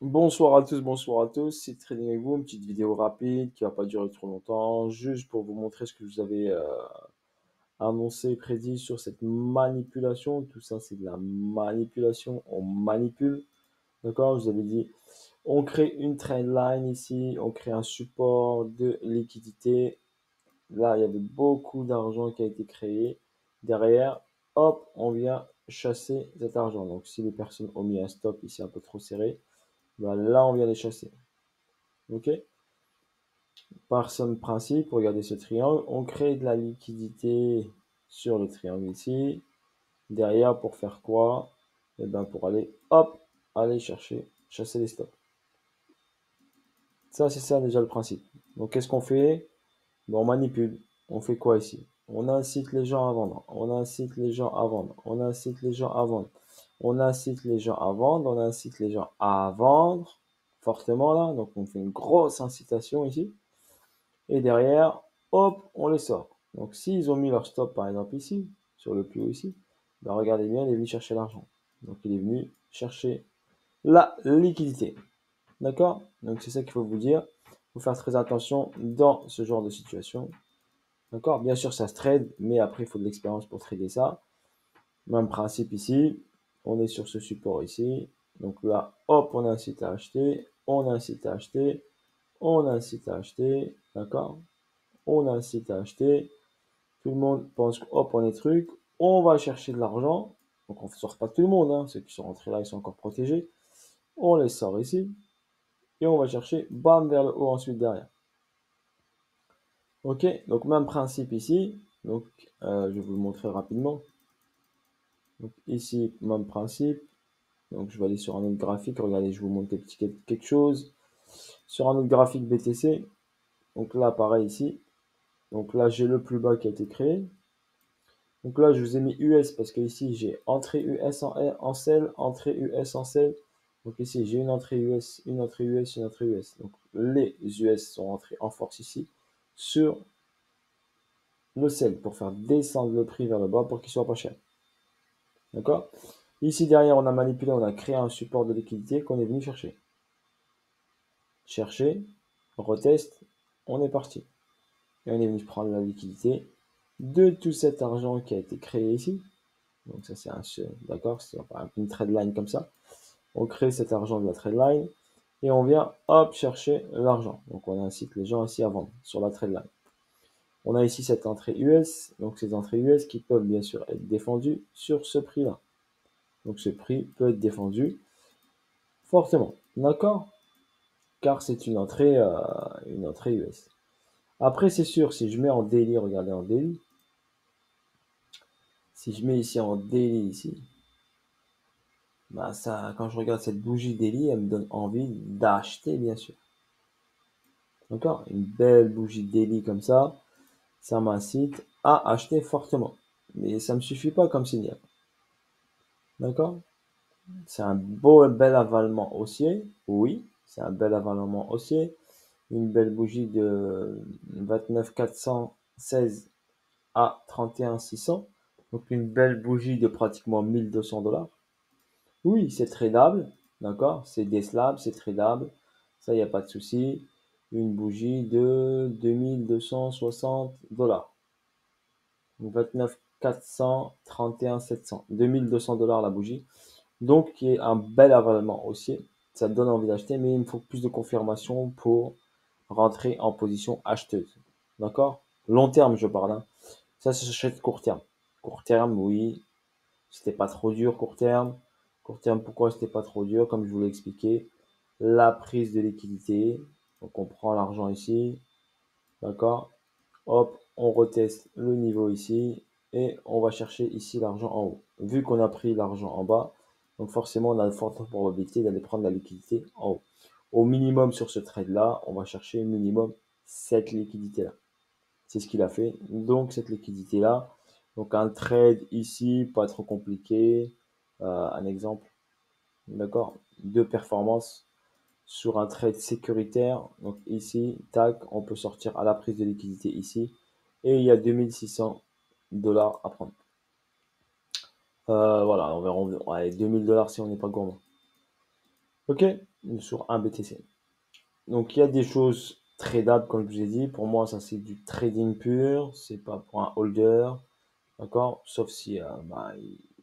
Bonsoir à tous, c'est Trading avec vous, une petite vidéo rapide qui va pas durer trop longtemps, juste pour vous montrer ce que je vous avais annoncé, prédit sur cette manipulation. Tout ça, c'est de la manipulation, on manipule, d'accord? Je vous avais dit, on crée une trendline ici, on crée un support de liquidité. Là, il y avait beaucoup d'argent qui a été créé. Derrière, hop, on vient chasser cet argent. Donc, si les personnes ont mis un stop ici un peu trop serré, ben là, on vient les chasser. Ok? Par son principe, regardez ce triangle, on crée de la liquidité sur le triangle ici. Derrière, pour faire quoi? Et ben pour aller, hop, aller chercher, chasser les stops. Ça, c'est ça déjà le principe. Donc, qu'est-ce qu'on fait? Ben, on manipule. On fait quoi ici? On incite les gens à vendre. On incite les gens à vendre. On incite les gens à vendre. On incite les gens à vendre. On incite les gens à vendre fortement là. Donc, on fait une grosse incitation ici. Et derrière, hop, on les sort. Donc s'ils ont mis leur stop par exemple ici, sur le plus haut ici, ben regardez bien, il est venu chercher l'argent. Donc il est venu chercher la liquidité. D'accord? Donc c'est ça qu'il faut vous dire. Il faut faire très attention dans ce genre de situation. D'accord? Bien sûr, ça se trade, mais après, il faut de l'expérience pour trader ça. Même principe ici. On est sur ce support ici. Donc là, hop, on incite à acheter. On incite à acheter. On incite à acheter. D'accord? On incite à acheter. Tout le monde pense que hop, on est truc. On va chercher de l'argent. Donc on ne sort pas tout le monde, hein. Ceux qui sont rentrés là, ils sont encore protégés. On les sort ici. Et on va chercher, bam, vers le haut ensuite derrière. Ok, donc même principe ici. Donc je vais vous le montrer rapidement. Donc ici, même principe. Donc je vais aller sur un autre graphique. Regardez, je vous montre quelque chose. Sur un autre graphique BTC. Donc là, pareil ici. Donc là, j'ai le plus bas qui a été créé. Donc là, je vous ai mis US parce que ici, j'ai entrée US en sell, entrée US en sell. Donc ici, j'ai une entrée US, une entrée US, une entrée US. Donc les US sont entrés en force ici sur le sell pour faire descendre le prix vers le bas pour qu'il soit pas cher. D'accord? Ici, derrière, on a manipulé, on a créé un support de liquidité qu'on est venu chercher. Chercher, retest, on est parti. Et on est venu prendre la liquidité de tout cet argent qui a été créé ici. Donc ça c'est un d'accord, c'est une trade line comme ça. On crée cet argent de la trade line et on vient hop chercher l'argent. Donc on incite les gens ici à vendre sur la trade line. On a ici cette entrée US, donc ces entrées US qui peuvent bien sûr être défendues sur ce prix-là. Donc ce prix peut être défendu fortement, d'accord? Car c'est une entrée US. Après c'est sûr, si je mets en daily, regardez en daily, si je mets ici en daily ici, bah ça, quand je regarde cette bougie daily, elle me donne envie d'acheter, bien sûr. D'accord? Une belle bougie daily comme ça m'incite à acheter fortement. Mais ça ne me suffit pas comme signal. D'accord? C'est un bel avalement haussier. Oui, c'est un bel avalement haussier. Une belle bougie de 29 416 à 31 600. Donc une belle bougie de pratiquement 1200 $. Oui, c'est tradable, d'accord? C'est décelable, c'est tradable. Ça, il n'y a pas de souci. Une bougie de 2260 $. 29 400, 31 700. 2200 $ la bougie. Donc, qui est un bel avalement haussier. Ça donne envie d'acheter, mais il me faut plus de confirmation pour rentrer en position acheteuse. D'accord? Long terme, je parle, hein. Ça, s'achète court terme. Court terme, oui, c'était pas trop dur court terme. Court terme, pourquoi c'était pas trop dur? Comme je vous l'ai expliqué, la prise de liquidité. Donc on prend l'argent ici, d'accord? Hop, on reteste le niveau ici et on va chercher ici l'argent en haut. Vu qu'on a pris l'argent en bas, donc forcément on a de forte probabilité d'aller prendre la liquidité en haut. Au minimum sur ce trade là, on va chercher minimum cette liquidité là. C'est ce qu'il a fait. Donc cette liquidité là, donc un trade ici, pas trop compliqué. Un exemple, d'accord, de performance sur un trade sécuritaire. Donc ici, tac, on peut sortir à la prise de liquidité ici. Et il y a 2600 $ à prendre. Voilà, on verra, allez, 2000 $ si on n'est pas gourmand. Ok, sur un BTC. Donc il y a des choses tradables, comme je vous ai dit. Pour moi, ça c'est du trading pur. C'est pas pour un holder. D'accord? Sauf si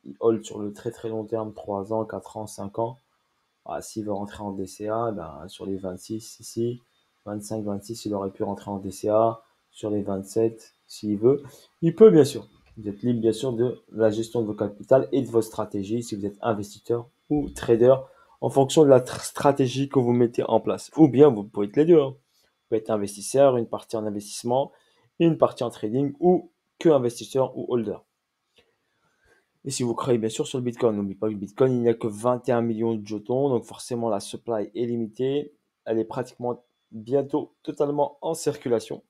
il hold sur le très très long terme, 3 ans, 4 ans, 5 ans. Ah, s'il veut rentrer en DCA, sur les 26 ici, 25, 26, il aurait pu rentrer en DCA. Sur les 27, s'il veut, il peut bien sûr. Vous êtes libre bien sûr de la gestion de vos capital et de votre stratégie si vous êtes investisseur ou trader en fonction de la stratégie que vous mettez en place. Ou bien vous pouvez être les deux, hein. Vous pouvez être investisseur, une partie en investissement, une partie en trading ou que investisseur ou holder. Et si vous croyez bien sûr sur le Bitcoin, n'oubliez pas que le Bitcoin, il n'y a que 21 millions de jetons, donc forcément la supply est limitée. Elle est pratiquement bientôt totalement en circulation.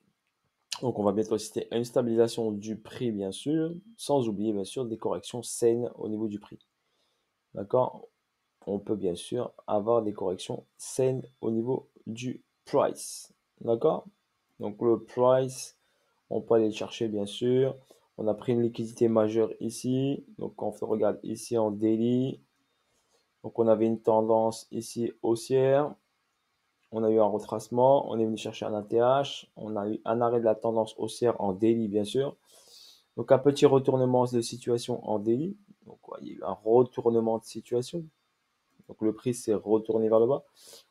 Donc on va bientôt assister à une stabilisation du prix, bien sûr, sans oublier bien sûr des corrections saines au niveau du prix. D'accord? On peut bien sûr avoir des corrections saines au niveau du price. D'accord? Donc le price, on peut aller le chercher bien sûr. On a pris une liquidité majeure ici. Donc quand on regarde ici en daily, donc on avait une tendance ici haussière. On a eu un retracement. On est venu chercher un ATH. On a eu un arrêt de la tendance haussière en daily bien sûr. Donc un petit retournement de situation en daily. Donc il y a eu un retournement de situation. Donc le prix s'est retourné vers le bas.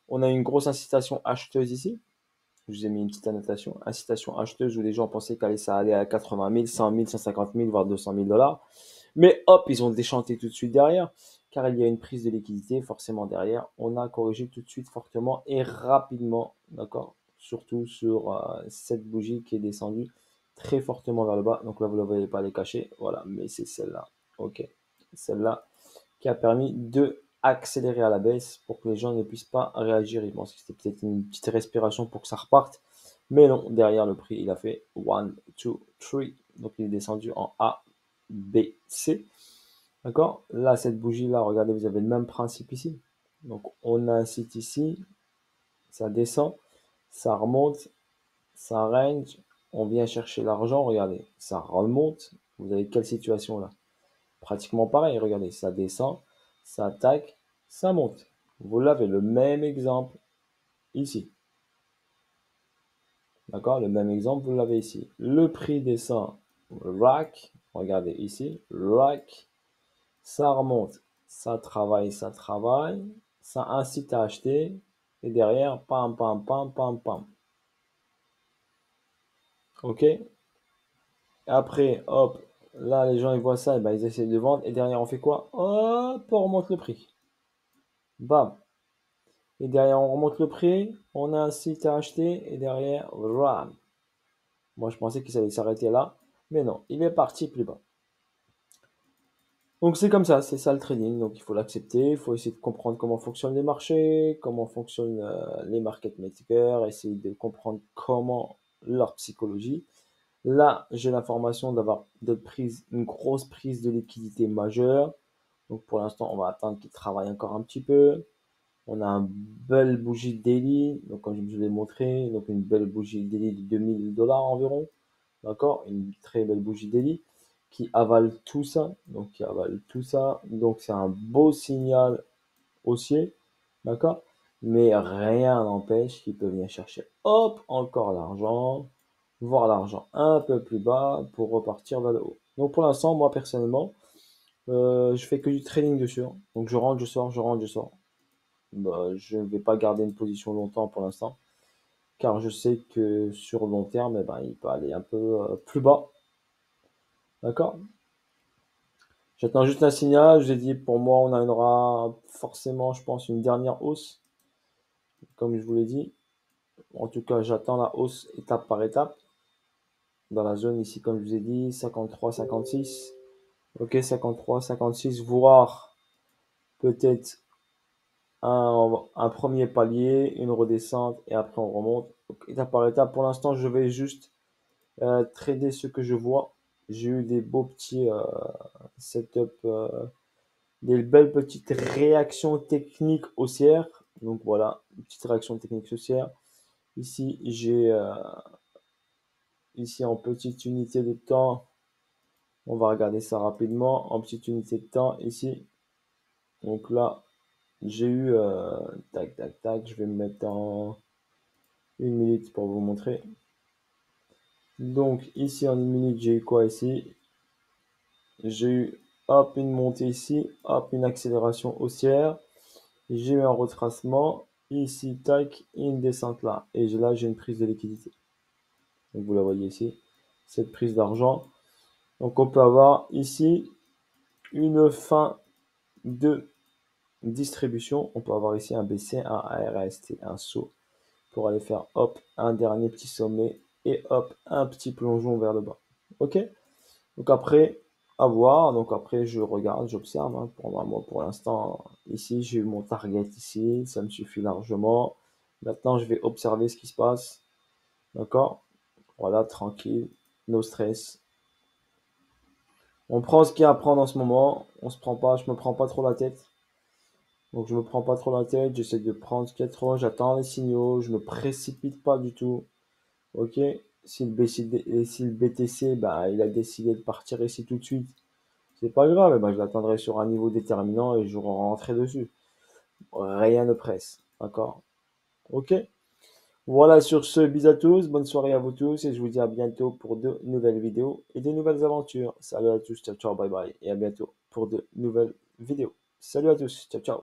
On a une grosse incitation acheteuse ici. Je vous ai mis une petite annotation. Incitation acheteuse où les gens pensaient qu'allait ça allait à 80 000, 100 000, 150 000, voire 200 000 dollars. Mais hop, ils ont déchanté tout de suite derrière, car il y a une prise de liquidité forcément derrière. On a corrigé tout de suite fortement et rapidement, d'accord? Surtout sur cette bougie qui est descendue très fortement vers le bas. Donc là, vous ne la voyez pas les cacher. Voilà, mais c'est celle-là. Ok. Celle-là qui a permis de accélérer à la baisse pour que les gens ne puissent pas réagir. Ils pensaient que c'était peut-être une petite respiration pour que ça reparte. Mais non, derrière le prix, il a fait 1, 2, 3. Donc il est descendu en A, B, C. D'accord? Là, cette bougie-là, regardez, vous avez le même principe ici. Donc on a un site ici, ça descend, ça remonte, ça range, on vient chercher l'argent, regardez, ça remonte. Vous avez quelle situation là? Pratiquement pareil, regardez, ça descend, ça attaque, ça monte. Vous l'avez, le même exemple ici. D'accord? Le même exemple, vous l'avez ici. Le prix descend, rack, regardez ici, rack, ça remonte, ça travaille, ça incite à acheter, et derrière, pam, pam, pam, pam, pam. Ok? Après, hop, là, les gens, ils voient ça, et ben, ils essaient de vendre, et derrière, on fait quoi? Hop, on remonte le prix. Bam. Et derrière, on remonte le prix, on a un site à acheter, et derrière, ram. Moi, je pensais qu'il allait s'arrêter là, mais non, il est parti plus bas. Donc c'est comme ça, c'est ça le trading. Donc il faut l'accepter, il faut essayer de comprendre comment fonctionnent les marchés, comment fonctionnent les market makers, essayer de comprendre comment leur psychologie. Là, j'ai l'information d'avoir une grosse prise de liquidité majeure. Donc pour l'instant, on va attendre qu'il travaille encore un petit peu. On a une belle bougie daily, donc comme je vous l'ai montré, donc une belle bougie daily de 2000 dollars environ. D'accord? Une très belle bougie daily qui avale tout ça. Donc, qui avale tout ça. Donc, c'est un beau signal haussier. D'accord? Mais rien n'empêche qu'il peut venir chercher, hop, encore l'argent, voir l'argent un peu plus bas pour repartir vers le haut. Donc, pour l'instant, moi, personnellement, je fais que du trading dessus, hein. Donc, je rentre, je sors, je rentre, je sors. Je ne vais pas garder une position longtemps pour l'instant, car je sais que sur le long terme, il peut aller un peu plus bas. D'accord? J'attends juste un signal. Je vous ai dit, pour moi, on aura forcément, je pense, une dernière hausse, comme je vous l'ai dit. En tout cas, j'attends la hausse étape par étape. Dans la zone ici, comme je vous ai dit, 53, 56. Ok, 53, 56, voire peut-être un premier palier, une redescente, et après on remonte. Donc, étape par étape. Pour l'instant, je vais juste trader ce que je vois. J'ai eu des beaux petits setup, des belles petites réactions techniques haussières. Donc voilà, une petite réaction technique haussière. Ici, j'ai ici en petite unité de temps, on va regarder ça rapidement. En petite unité de temps, ici, donc là, j'ai eu, tac, tac, tac, je vais me mettre en 1 minute pour vous montrer. Donc ici en 1 minute, j'ai eu quoi ici? J'ai eu, hop, une montée ici, hop, une accélération haussière. J'ai eu un retracement, ici, tac, et une descente là. Et là, j'ai une prise de liquidité. Donc vous la voyez ici, cette prise d'argent. Donc on peut avoir ici une fin de distribution. On peut avoir ici un BC, un ARST, un saut pour aller faire hop, un dernier petit sommet et hop, un petit plongeon vers le bas. Ok? Donc après, à voir. Donc après, je regarde, j'observe. Hein. Pour l'instant, ici, j'ai eu mon target ici. Ça me suffit largement. Maintenant, je vais observer ce qui se passe. D'accord? Voilà, tranquille. No stress. On prend ce qu'il y a à prendre en ce moment. On se prend pas, je me prends pas trop la tête. Donc je me prends pas trop la tête. J'essaie de prendre ce qu'il y a trop. J'attends les signaux. Je me précipite pas du tout. Ok? Si le BTC, bah, il a décidé de partir ici tout de suite, c'est pas grave, bah, je l'attendrai sur un niveau déterminant et je rentrerai dessus. Rien ne presse, d'accord? Ok? Voilà, sur ce, bis à tous, bonne soirée à vous tous et je vous dis à bientôt pour de nouvelles vidéos et de nouvelles aventures. Salut à tous, ciao ciao, bye bye et à bientôt pour de nouvelles vidéos. Salut à tous, ciao ciao.